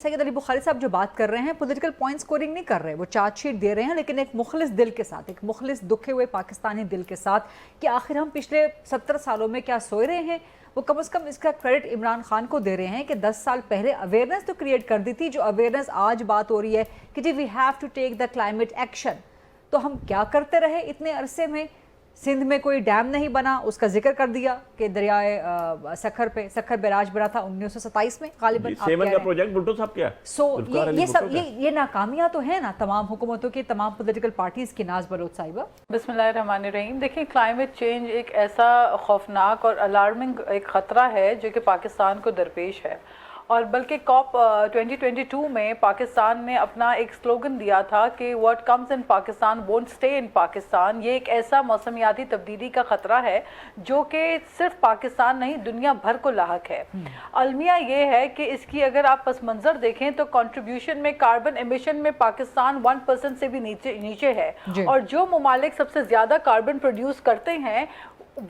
सैयद अली बुखारी साहब जो बात कर रहे हैं, पॉलिटिकल पॉइंट स्कोरिंग नहीं कर रहे, वो चार्जशीट दे रहे हैं, लेकिन एक मुखलिस दिल के साथ, एक मुखलिस दुखे हुए पाकिस्तानी दिल के साथ कि आखिर हम पिछले 70 सालों में क्या सोए रहे हैं। वो कम से कम इसका क्रेडिट इमरान खान को दे रहे हैं कि 10 साल पहले अवेयरनेस तो क्रिएट कर दी थी, जो अवेयरनेस आज बात हो रही है कि जी we have to take the climate action. तो हम क्या करते रहे इतने अरसे में? सिंध में कोई डैम नहीं बना, उसका जिक्र कर दिया कि दरियाए सखर बैराज बना था 1927 में गालिबन। सेवन का प्रोजेक्ट भुट्टो साहब क्या? ये सब ये नाकामियां तो है ना तमाम हुकूमतों की, तमाम पॉलिटिकल पार्टीज की। नाज बलोच साहिबा, बिस्मिल्लाहिर्रहमानिर्रहीम। देखिए, क्लाइमेट चेंज एक ऐसा खौफनाक और अलार्मिंग एक ख़तरा है जो कि पाकिस्तान को दरपेश है, और बल्कि कॉप 2022 में पाकिस्तान ने अपना एक स्लोगन दिया था कि what comes in Pakistan won't stay in Pakistan. ये एक ऐसा मौसमियाती तब्दीली का ख़तरा है जो कि सिर्फ पाकिस्तान नहीं दुनिया भर को लाहक है। अलमिया ये है कि इसकी अगर आप पस मंज़र देखें तो कंट्रीब्यूशन में, कार्बन एमिशन में पाकिस्तान 1% से भी नीचे है, और जो ममालिक सबसे ज़्यादा कार्बन प्रोड्यूस करते हैं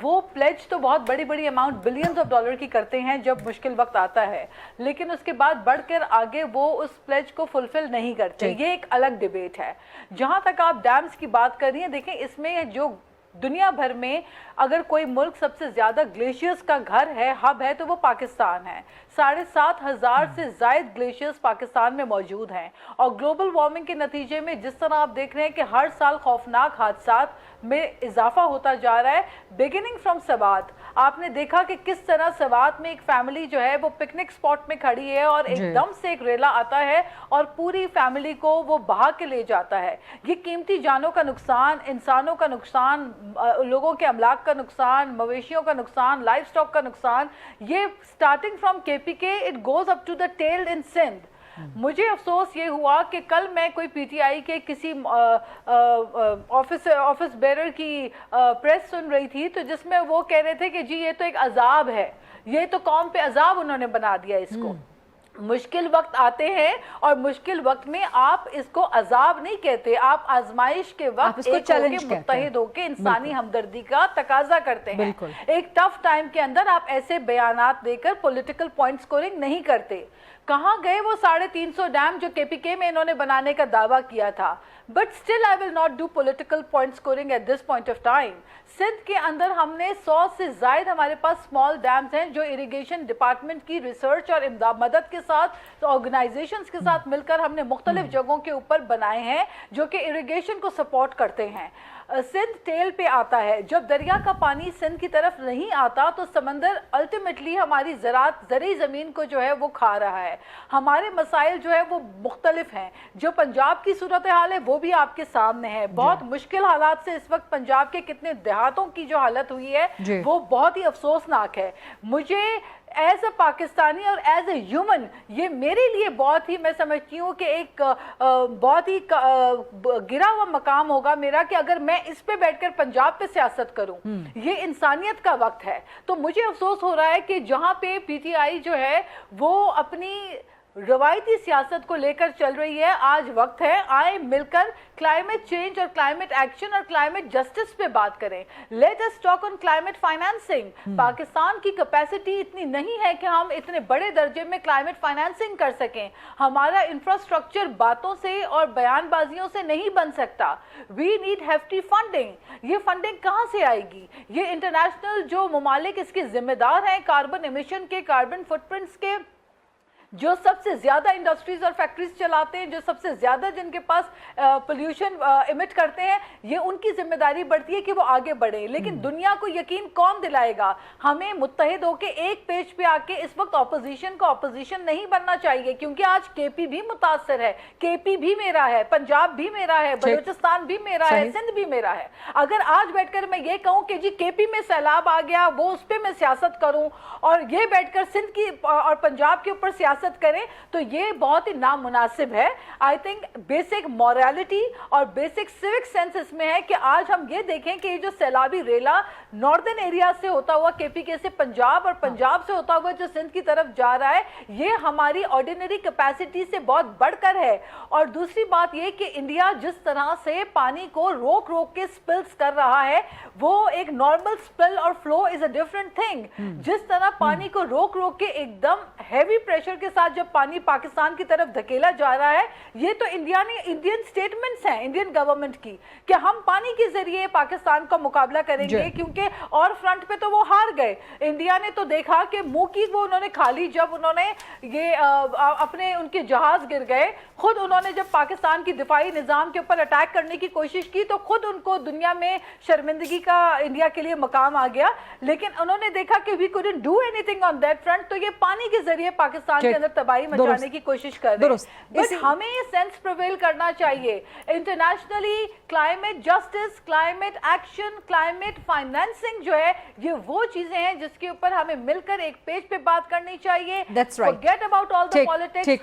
वो प्लेज तो बहुत बड़ी बड़ी अमाउंट बिलियंस ऑफ डॉलर की करते हैं जब मुश्किल वक्त आता है, लेकिन उसके बाद बढ़कर आगे वो उस प्लेज को फुलफिल नहीं करते। ये एक अलग डिबेट है। जहाँ तक आप डैम्स की बात कर रही हैं, देखें इसमें जो दुनिया भर में अगर कोई मुल्क सबसे ज़्यादा ग्लेशियर्स का घर है, हब है, तो वो पाकिस्तान है। 7,500 से ज़ायद ग्लेशियर्स पाकिस्तान में मौजूद हैं, और ग्लोबल वार्मिंग के नतीजे में जिस तरह आप देख रहे हैं कि हर साल खौफनाक हादसात में इजाफा होता जा रहा है। बिगिनिंग फ्रॉम सवात, आपने देखा कि किस तरह सवात में एक फैमिली जो है वो पिकनिक स्पॉट में खड़ी है और एकदम से एक रेला आता है और पूरी फैमिली को वो बहा के ले जाता है। ये कीमती जानों का नुकसान, इंसानों का नुकसान, लोगों के अमलाक का नुकसान, मवेशियों का नुकसान, लाइफ स्टॉक का नुकसान, ये starting from KPK it goes up to the tail in Sindh. मुझे अफसोस ये हुआ कि कल मैं कोई पीटीआई के किसी ऑफिस बेरर की प्रेस सुन रही थी, तो जिसमें वो कह रहे थे कि जी ये तो एक अजाब है, ये तो कौम पे अजाब उन्होंने बना दिया इसको। मुश्किल वक्त आते हैं और मुश्किल वक्त में आप इसको अजाब नहीं कहते, आप आजमाइश के वक्त एक होके मुत्तहिद होके इंसानी हमदर्दी का तकाजा करते हैं। एक टफ टाइम के अंदर आप ऐसे बयानात देकर पॉलिटिकल पॉइंट स्कोरिंग नहीं करते। कहाँ गए वो 350 डैम जो केपीके में इन्होंने बनाने का दावा किया था? But still I will not do political point scoring at this point of time. Sindh के अंदर हमने 100 से ज़ायद हमारे पास स्मॉल डैम्स हैं जो इरिगेशन डिपार्टमेंट की रिसर्च और मदद के साथ, ऑर्गेनाइजेशंस के साथ मिलकर हमने मुख्तलिफ जगहों के ऊपर बनाए हैं जो कि इरिगेशन को सपोर्ट करते हैं। सिंध टेल पे आता है, जब दरिया का पानी सिंध की तरफ नहीं आता तो समंदर अल्टीमेटली हमारी ज़रूरी ज़मीन को जो है वो खा रहा है। हमारे मसाइल जो है वो मुख्तलिफ हैं। जो पंजाब की सूरत हाल है वो भी आपके सामने है। बहुत मुश्किल हालात से इस वक्त पंजाब के कितने देहातों की जो हालत हुई है वो बहुत ही अफसोसनाक है। मुझे एज अ पाकिस्तानी और एज ए ह्यूमन ये मेरे लिए बहुत ही, मैं समझती हूँ कि एक बहुत ही गिरा हुआ मकाम होगा मेरा कि अगर मैं इस पे बैठकर पंजाब पे सियासत करूं। ये इंसानियत का वक्त है। तो मुझे अफसोस हो रहा है कि जहाँ पे पीटीआई जो है वो अपनी रवायती सियासत को लेकर चल रही है, आज वक्त है आए मिलकर क्लाइमेट चेंज और क्लाइमेट एक्शन और क्लाइमेट जस्टिस पे बात करें। Let us talk on climate financing. Pakistan की कैपेसिटी इतनी नहीं है कि हम इतने बड़े दर्जे में क्लाइमेट फाइनेंसिंग कर सकें। हमारा इंफ्रास्ट्रक्चर बातों से और बयानबाजियों से नहीं बन सकता। We need hefty funding. ये फंडिंग कहाँ से आएगी? ये इंटरनेशनल जो ममालिक इसके जिम्मेदार हैं कार्बन एमिशन के, कार्बन फुटप्रिंट्स के, जो सबसे ज्यादा इंडस्ट्रीज और फैक्ट्रीज चलाते हैं, जो सबसे ज्यादा जिनके पास पोल्यूशन इमिट करते हैं, ये उनकी जिम्मेदारी बढ़ती है कि वो आगे बढ़े। लेकिन दुनिया को यकीन कौन दिलाएगा? हमें मुत्तहिद होकर एक पेज पे आके इस वक्त ऑपोजिशन को ऑपोजिशन नहीं बनना चाहिए, क्योंकि आज केपी भी मुतासर है। केपी भी मेरा है, पंजाब भी मेरा है, बलूचिस्तान भी मेरा है, सिंध भी मेरा है। अगर आज बैठकर मैं ये कहूँ कि जी केपी में सैलाब आ गया, वो उस पर मैं सियासत करूँ, और ये बैठकर सिंध की और पंजाब के ऊपर सियासत करें, तो ये बहुत ही नामुनासिब है। आई थिंक बेसिक मॉरलिटी और बेसिक सिविक सेंस इसमें है कि आज हम ये देखें कि ये जो सैलाबी रेला नॉर्दर्न एरिया से होता हुआ केपीके से पंजाब और पंजाब से होता हुआ जो सिंध की तरफ जा रहा है, ये हमारी ऑर्डिनरी कैपेसिटी से बहुत बढ़कर है। और दूसरी बात ये कि इंडिया जिस तरह से पानी को रोक रोक के स्पिल्स कर रहा है, वो एक नॉर्मल स्पिल और flow is a different thing. जिस तरह पानी को रोक रोक के एकदम हैवी प्रेशर के کے ساتھ جب پانی پاکستان کی طرف دھکیلا جا رہا ہے، یہ تو انڈین سٹیٹمنٹس ہیں انڈین گورنمنٹ کی کہ ہم پانی کے ذریعے پاکستان کا مقابلہ کریں گے، کیونکہ اور فرنٹ پہ تو وہ ہار گئے۔ انڈیا نے تو دیکھا کہ منہ کی وہ انہوں نے کھا لی جب انہوں نے یہ اپنے ان کے جہاز گر گئے، خود انہوں نے جب پاکستان کی دفاعی نظام کے اوپر اٹیک کرنے کی کوشش کی تو خود ان کو دنیا میں شرمندگی کا انڈیا کے لیے مقام آ گیا، لیکن انہوں نے دیکھا کہ we couldn't do anything on that front، تو یہ پانی کے ذریعے پاکستان کے اندر تباہی مچانے کی کوشش کر رہے ہیں۔ بٹ ہمیں یہ سینس پرویل کرنا چاہیے، internationally climate justice, climate action, climate financing جو ہے، یہ وہ چیزیں ہیں جس کے اوپر ہمیں مل کر ایک پیج پہ بات کرنی چاہیے۔ That's right. Forget about all the politics.